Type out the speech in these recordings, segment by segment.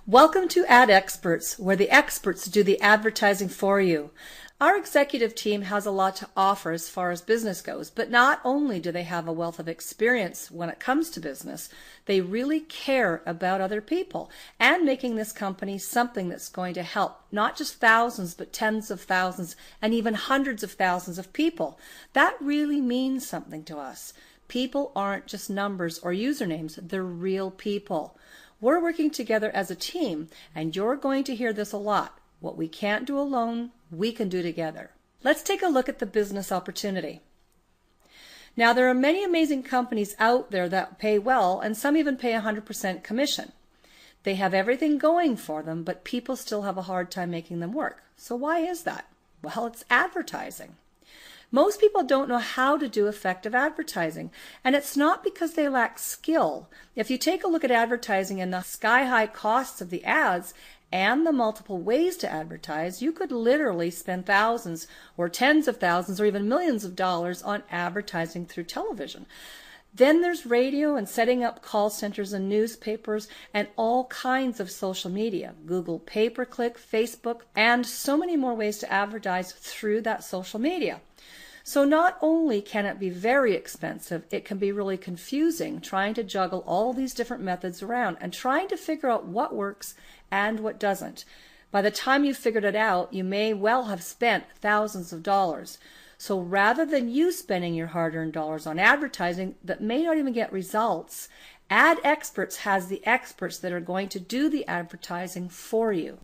Welcome to AdExperts, where the experts do the advertising for you. Our executive team has a lot to offer as far as business goes, but not only do they have a wealth of experience when it comes to business, they really care about other people and making this company something that's going to help not just thousands, but tens of thousands and even hundreds of thousands of people. That really means something to us. People aren't just numbers or usernames, they're real people. We're working together as a team, and you're going to hear this a lot. What we can't do alone, we can do together. Let's take a look at the business opportunity. Now, there are many amazing companies out there that pay well, and some even pay 100% commission. They have everything going for them, but people still have a hard time making them work. So why is that? Well, it's advertising. Most people don't know how to do effective advertising, and it's not because they lack skill. If you take a look at advertising and the sky-high costs of the ads and the multiple ways to advertise, you could literally spend thousands or tens of thousands or even millions of dollars on advertising through television. Then there's radio and setting up call centers and newspapers and all kinds of social media, Google pay-per-click, Facebook, and so many more ways to advertise through that social media. So not only can it be very expensive, it can be really confusing trying to juggle all these different methods around and trying to figure out what works and what doesn't. By the time you've figured it out, you may well have spent thousands of dollars. So rather than you spending your hard-earned dollars on advertising that may not even get results, AdExperts has the experts that are going to do the advertising for you.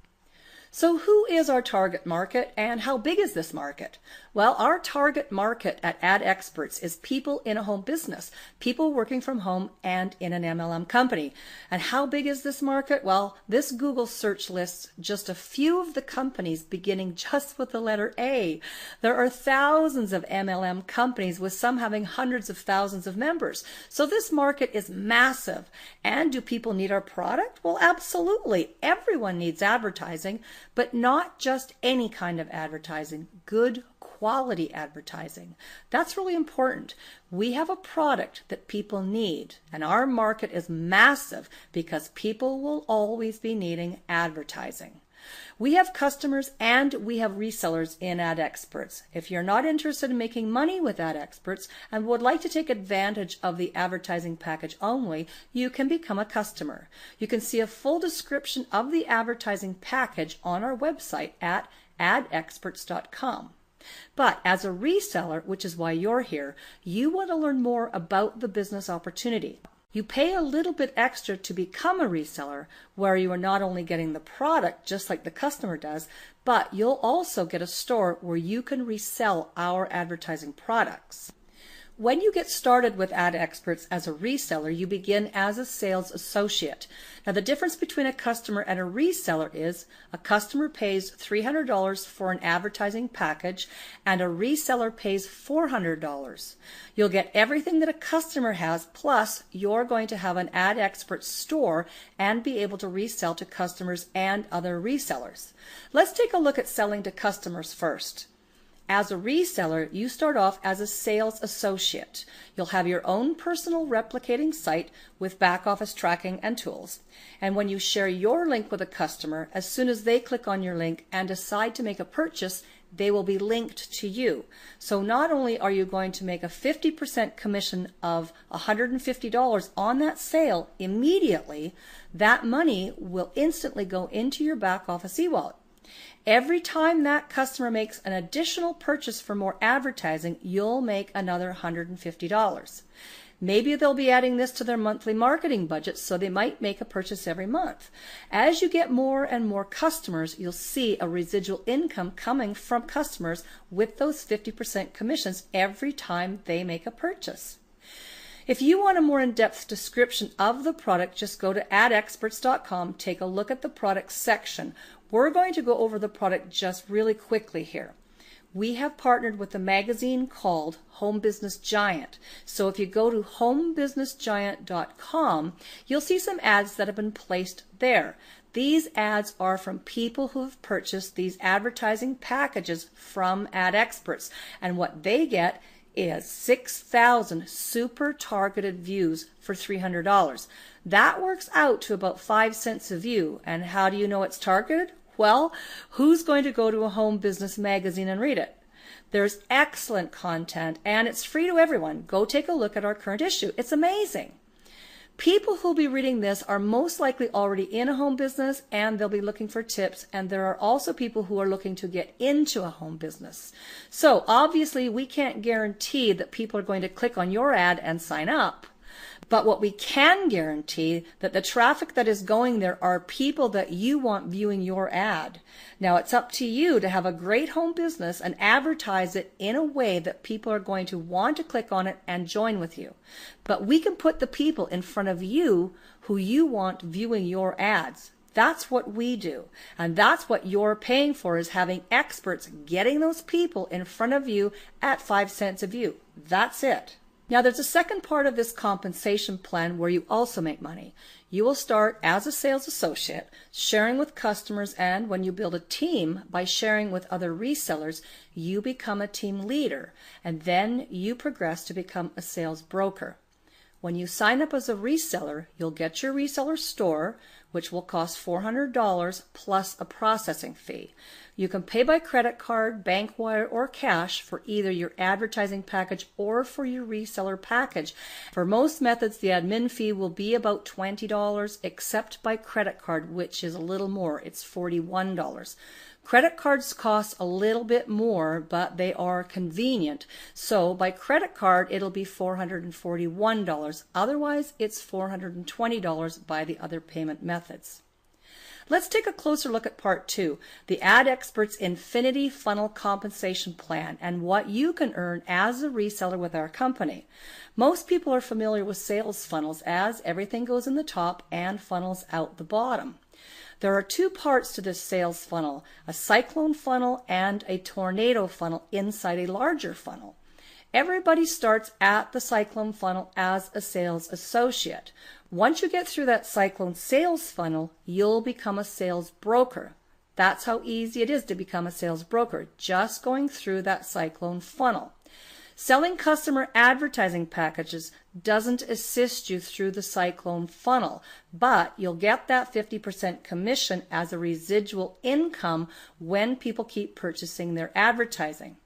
So who is our target market and how big is this market? Well, our target market at AdExperts is people in a home business, people working from home and in an MLM company. And how big is this market? Well, this Google search lists just a few of the companies beginning just with the letter A. There are thousands of MLM companies with some having hundreds of thousands of members. So this market is massive. And do people need our product? Well, absolutely. Everyone needs advertising. But not just any kind of advertising, good quality advertising. That's really important. We have a product that people need, and our market is massive because people will always be needing advertising. We have customers and we have resellers in AdExperts. If you're not interested in making money with AdExperts and would like to take advantage of the advertising package only, you can become a customer. You can see a full description of the advertising package on our website at adexperts.com. But as a reseller, which is why you're here, you want to learn more about the business opportunity. You pay a little bit extra to become a reseller, where you are not only getting the product just like the customer does, but you'll also get a store where you can resell our advertising products. When you get started with AdExperts as a reseller, you begin as a sales associate. Now, the difference between a customer and a reseller is a customer pays $300 for an advertising package and a reseller pays $400. You'll get everything that a customer has, plus you're going to have an AdExperts store and be able to resell to customers and other resellers. Let's take a look at selling to customers first. As a reseller, you start off as a sales associate. You'll have your own personal replicating site with back office tracking and tools. And when you share your link with a customer, as soon as they click on your link and decide to make a purchase, they will be linked to you. So not only are you going to make a 50% commission of $150 on that sale immediately, that money will instantly go into your back office e-wallet. Every time that customer makes an additional purchase for more advertising, you'll make another $150. Maybe they'll be adding this to their monthly marketing budget, so they might make a purchase every month. As you get more and more customers, you'll see a residual income coming from customers with those 50% commissions every time they make a purchase. If you want a more in-depth description of the product, just go to adexperts.com, take a look at the product section. We're going to go over the product just really quickly here. We have partnered with a magazine called Home Business Giant. So if you go to homebusinessgiant.com, you'll see some ads that have been placed there. These ads are from people who have purchased these advertising packages from AdExperts, and what they get is 6,000 super targeted views for $300. That works out to about 5 cents a view. And how do you know it's targeted? Well, who's going to go to a home business magazine and read it? There's excellent content and it's free to everyone. Go take a look at our current issue. It's amazing. People who'll be reading this are most likely already in a home business and they'll be looking for tips, and there are also people who are looking to get into a home business. So obviously we can't guarantee that people are going to click on your ad and sign up. But what we can guarantee that the traffic that is going there are people that you want viewing your ad. Now it's up to you to have a great home business and advertise it in a way that people are going to want to click on it and join with you. But we can put the people in front of you who you want viewing your ads. That's what we do. And that's what you're paying for, is having experts getting those people in front of you at 5 cents a view. That's it. Now there's a second part of this compensation plan where you also make money. You will start as a sales associate, sharing with customers, and when you build a team by sharing with other resellers, you become a team leader, and then you progress to become a sales broker. When you sign up as a reseller, you'll get your reseller store, which will cost $400 plus a processing fee. You can pay by credit card, bank wire, or cash for either your advertising package or for your reseller package. For most methods, the admin fee will be about $20, except by credit card, which is a little more. It's $41. Credit cards cost a little bit more, but they are convenient. So by credit card, it'll be $441. Otherwise, it's $420 by the other payment methods. Let's take a closer look at part 2, the AdExperts Infinity Funnel Compensation Plan, and what you can earn as a reseller with our company. Most people are familiar with sales funnels, as everything goes in the top and funnels out the bottom. There are 2 parts to this sales funnel, a cyclone funnel and a tornado funnel inside a larger funnel. Everybody starts at the cyclone funnel as a sales associate. Once you get through that cyclone sales funnel, you'll become a sales broker. That's how easy it is to become a sales broker, just going through that cyclone funnel. Selling customer advertising packages doesn't assist you through the cyclone funnel, but you'll get that 50% commission as a residual income when people keep purchasing their advertising.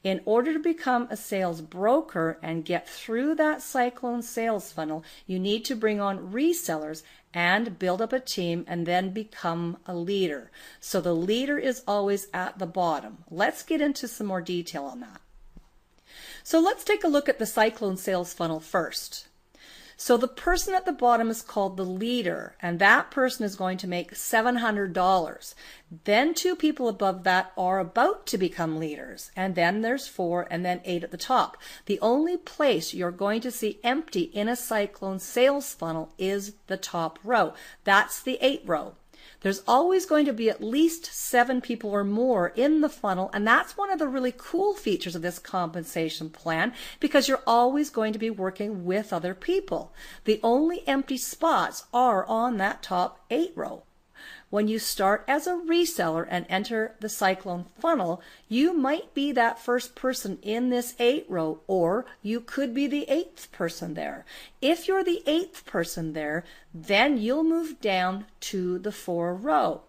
In order to become a sales broker and get through that cyclone sales funnel, you need to bring on resellers and build up a team and then become a leader. So the leader is always at the bottom. Let's get into some more detail on that. So let's take a look at the cyclone sales funnel first. So the person at the bottom is called the leader, and that person is going to make $700. Then 2 people above that are about to become leaders, and then there's 4 and then 8 at the top. The only place you're going to see empty in a cyclone sales funnel is the top row. That's the 8 row. There's always going to be at least 7 people or more in the funnel, and that's one of the really cool features of this compensation plan, because you're always going to be working with other people. The only empty spots are on that top 8 row. When you start as a reseller and enter the cyclone funnel, you might be that first person in this 8 row, or you could be the 8th person there. If you're the 8th person there, then you'll move down to the 4 row.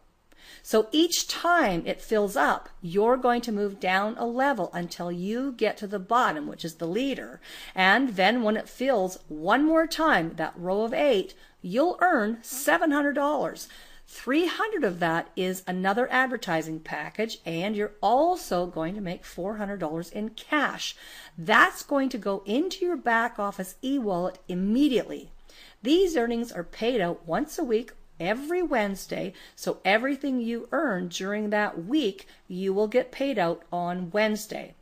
So each time it fills up, you're going to move down a level until you get to the bottom, which is the leader. And then when it fills one more time, that row of 8, you'll earn $700. 300 of that is another advertising package, and you're also going to make $400 in cash. That's going to go into your back office e-wallet immediately. These earnings are paid out once a week, every Wednesday, so everything you earn during that week, you will get paid out on Wednesday.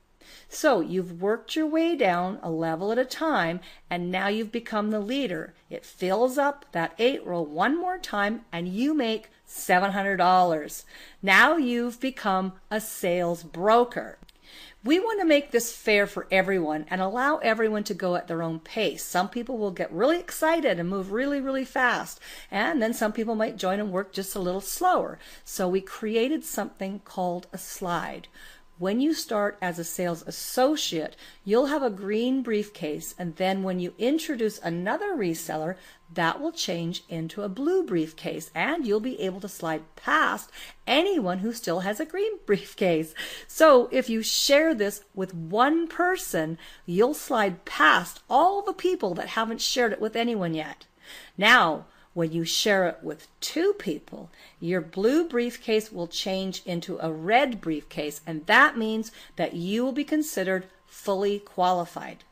So you've worked your way down a level at a time, and now you've become the leader. It fills up that 8 row one more time, and you make $700. Now you've become a sales broker. We want to make this fair for everyone and allow everyone to go at their own pace. Some people will get really excited and move really, really fast, and then some people might join and work just a little slower. So we created something called a slide. When you start as a sales associate, you'll have a green briefcase, and then when you introduce another reseller, that will change into a blue briefcase, and you'll be able to slide past anyone who still has a green briefcase. So if you share this with one person, you'll slide past all the people that haven't shared it with anyone yet. Now, when you share it with two people, your blue briefcase will change into a red briefcase, and that means that you will be considered fully qualified.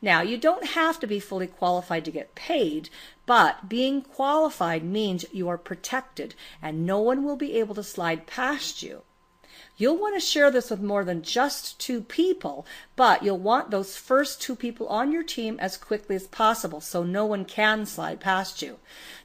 Now, you don't have to be fully qualified to get paid, but being qualified means you are protected and no one will be able to slide past you. You'll want to share this with more than just two people, but you'll want those first two people on your team as quickly as possible so no one can slide past you.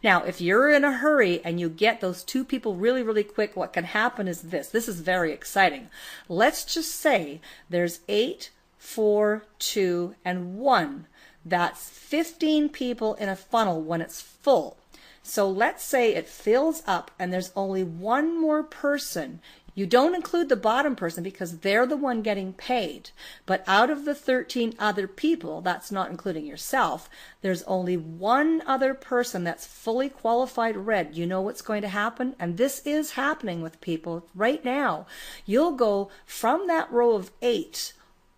Now, if you're in a hurry and you get those two people really, really quick, what can happen is this. This is very exciting. Let's just say there's 8, 4, 2, and 1. That's 15 people in a funnel when it's full. So let's say it fills up and there's only one more person. You don't include the bottom person because they're the one getting paid. But out of the 13 other people, that's not including yourself, there's only one other person that's fully qualified red. You know what's going to happen? And this is happening with people right now. You'll go from that row of 8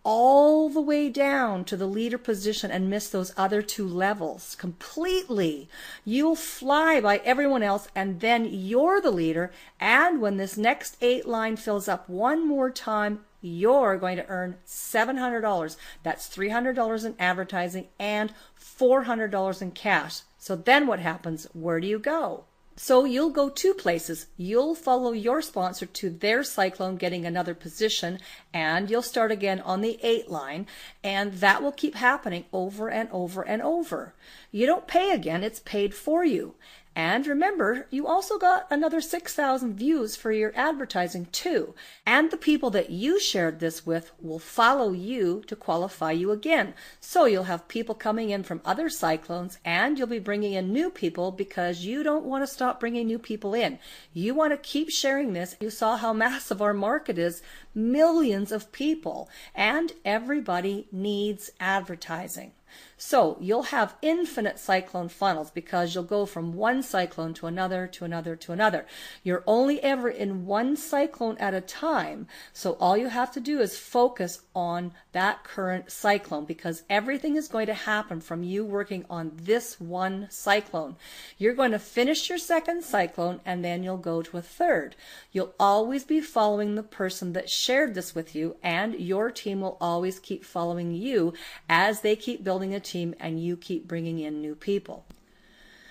all the way down to the leader position and miss those other 2 levels completely. You'll fly by everyone else and then you're the leader, and when this next 8 line fills up one more time, you're going to earn $700. That's $300 in advertising and $400 in cash. So then what happens? Where do you go? So you'll go 2 places. You'll follow your sponsor to their cyclone, getting another position, and you'll start again on the 8 line, and that will keep happening over and over and over. You don't pay again, it's paid for you. And remember, you also got another 6,000 views for your advertising too. And the people that you shared this with will follow you to qualify you again. So you'll have people coming in from other cyclones, and you'll be bringing in new people because you don't want to stop bringing new people in. You want to keep sharing this. You saw how massive our market is, millions of people, and everybody needs advertising. So you'll have infinite cyclone funnels because you'll go from one cyclone to another, to another, to another. You're only ever in one cyclone at a time. So all you have to do is focus on that current cyclone, because everything is going to happen from you working on this one cyclone. You're going to finish your second cyclone and then you'll go to a third. You'll always be following the person that shared this with you, and your team will always keep following you as they keep building a team and you keep bringing in new people.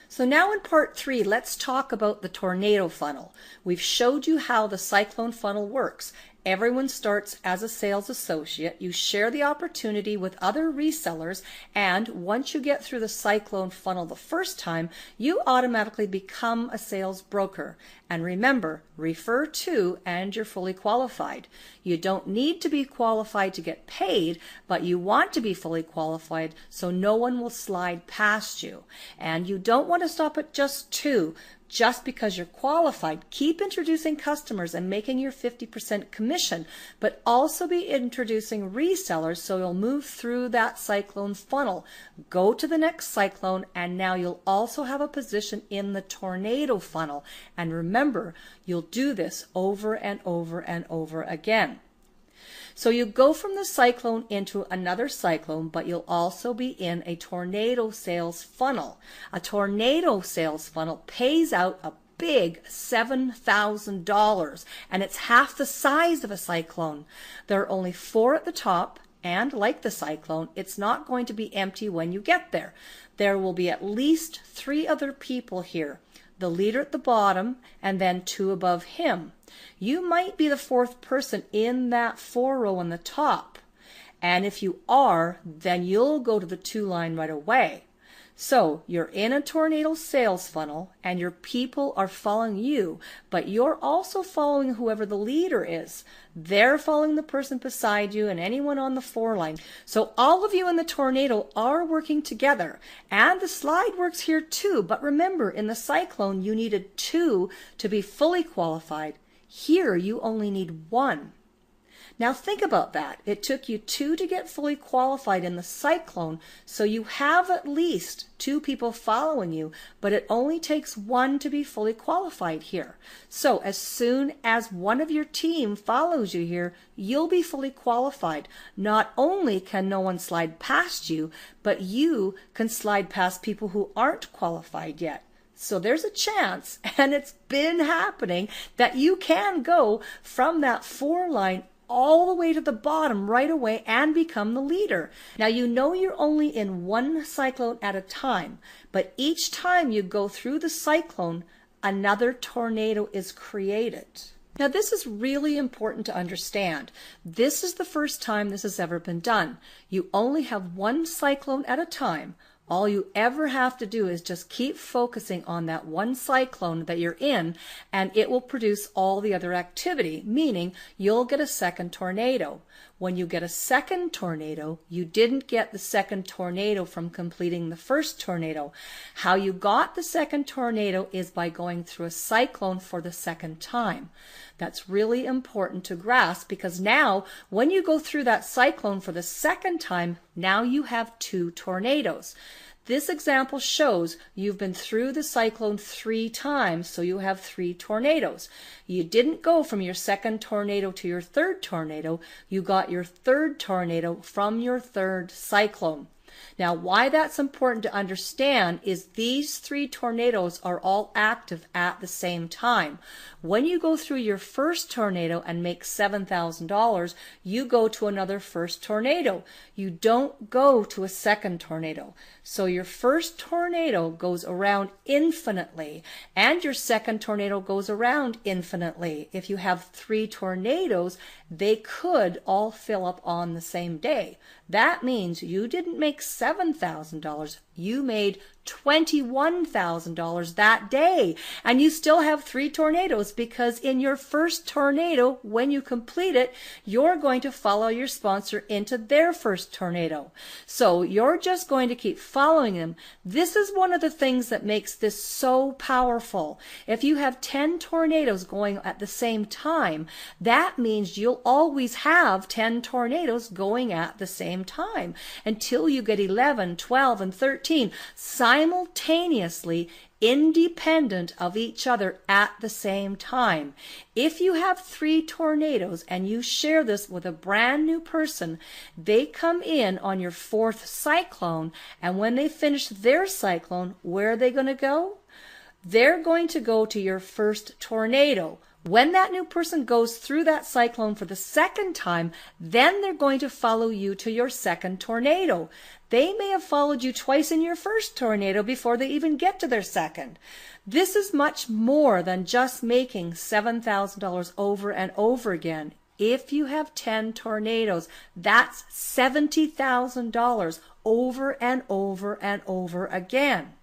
So now in part 3, let's talk about the tornado funnel. We've showed you how the cyclone funnel works. Everyone starts as a sales associate. You share the opportunity with other resellers, and once you get through the cyclone funnel the first time, you automatically become a sales broker. And remember, refer to and you're fully qualified. You don't need to be qualified to get paid, but you want to be fully qualified so no one will slide past you. And you don't want to stop at just 2. Just because you're qualified. Keep introducing customers and making your 50% commission, but also be introducing resellers so you'll move through that cyclone funnel. Go to the next cyclone, and now you'll also have a position in the tornado funnel. And remember, you'll do this over and over and over again. So you go from the cyclone into another cyclone, but you'll also be in a tornado sales funnel. A tornado sales funnel pays out a big $7,000, and it's half the size of a cyclone. There are only 4 at the top, and like the cyclone, it's not going to be empty when you get there. There will be at least 3 other people here. The leader at the bottom, and then 2 above him. You might be the 4th person in that 4 row on the top. And if you are, then you'll go to the 2 line right away. So you're in a tornado sales funnel and your people are following you, but you're also following whoever the leader is. They're following the person beside you and anyone on the 4 line. So all of you in the tornado are working together, and the slide works here too. But remember, in the cyclone, you needed 2 to be fully qualified. Here, you only need 1. Now think about that. It took you 2 to get fully qualified in the cyclone, so you have at least 2 people following you, but it only takes 1 to be fully qualified here. So as soon as one of your team follows you here, you'll be fully qualified. Not only can no one slide past you, but you can slide past people who aren't qualified yet. So there's a chance, and it's been happening, that you can go from that 4 line all the way to the bottom right away and become the leader. Now you know you're only in 1 cyclone at a time, but each time you go through the cyclone, another tornado is created. Now this is really important to understand. This is the first time this has ever been done. You only have 1 cyclone at a time. All you ever have to do is just keep focusing on that 1 cyclone that you're in, and it will produce all the other activity, meaning you'll get a second tornado. When you get a second tornado, you didn't get the second tornado from completing the first tornado. How you got the second tornado is by going through a cyclone for the second time. That's really important to grasp, because now when you go through that cyclone for the second time, now you have 2 tornadoes. This example shows you've been through the cyclone 3 times, so you have 3 tornadoes. You didn't go from your second tornado to your third tornado. You got your third tornado from your third cyclone. Now, why that's important to understand is these 3 tornadoes are all active at the same time. When you go through your first tornado and make $7,000, you go to another first tornado. You don't go to a second tornado. So your first tornado goes around infinitely, and your second tornado goes around infinitely. If you have 3 tornadoes, they could all fill up on the same day. That means you didn't make $7,000, you made $21,000 that day, and you still have 3 tornadoes, because in your first tornado, when you complete it, you're going to follow your sponsor into their first tornado. So you're just going to keep following them. This is one of the things that makes this so powerful. If you have 10 tornadoes going at the same time, that means you'll always have 10 tornadoes going at the same time until you get 11, 12, and 13 simultaneously, independent of each other at the same time. If you have 3 tornadoes and you share this with a brand new person, they come in on your 4th cyclone, and when they finish their cyclone, where are they going to go? They're going to go to your first tornado. When that new person goes through that cyclone for the second time, then they're going to follow you to your second tornado. They may have followed you twice in your first tornado before they even get to their second. This is much more than just making $7,000 over and over again. If you have 10 tornadoes, that's $70,000 over and over and over again.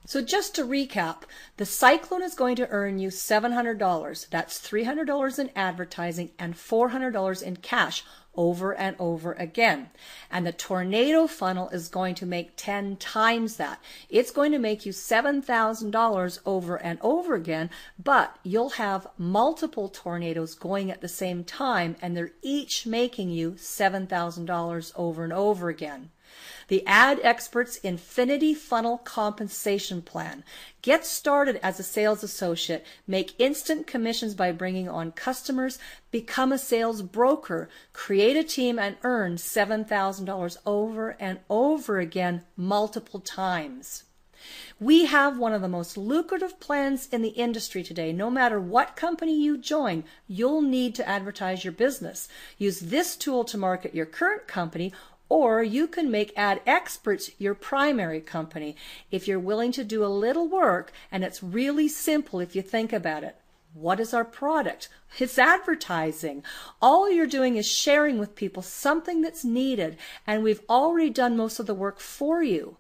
So just to recap, the cyclone is going to earn you $700. That's $300 in advertising and $400 in cash over and over again. And the tornado funnel is going to make 10 times that. It's going to make you $7,000 over and over again, but you'll have multiple tornadoes going at the same time, and they're each making you $7,000 over and over again. The AdExperts Infinity Funnel Compensation Plan. Get started as a sales associate. Make instant commissions by bringing on customers. Become a sales broker. Create a team and earn $7,000 over and over again multiple times. We have one of the most lucrative plans in the industry today. No matter what company you join, you'll need to advertise your business. Use this tool to market your current company, or you can make AdExperts your primary company if you're willing to do a little work, and it's really simple if you think about it. What is our product? It's advertising. All you're doing is sharing with people something that's needed, and we've already done most of the work for you.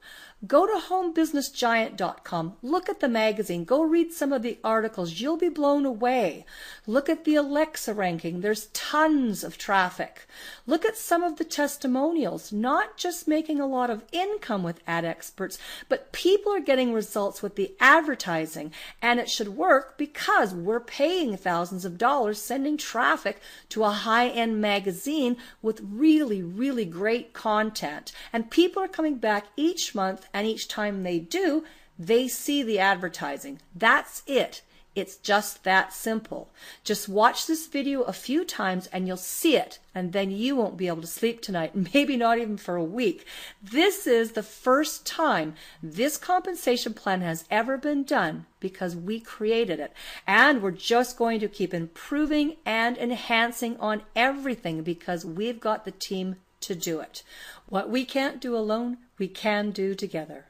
Go to homebusinessgiant.com. Look at the magazine. Go read some of the articles. You'll be blown away. Look at the Alexa ranking. There's tons of traffic. Look at some of the testimonials. Not just making a lot of income with AdExperts, but people are getting results with the advertising. And it should work because we're paying thousands of dollars sending traffic to a high-end magazine with really, really great content. And people are coming back each month, and each time they do, they see the advertising. That's it. It's just that simple. Just watch this video a few times and you'll see it, and then you won't be able to sleep tonight, maybe not even for a week. This is the first time this compensation plan has ever been done because we created it. And we're just going to keep improving and enhancing on everything because we've got the team to do it. What we can't do alone, we can do together.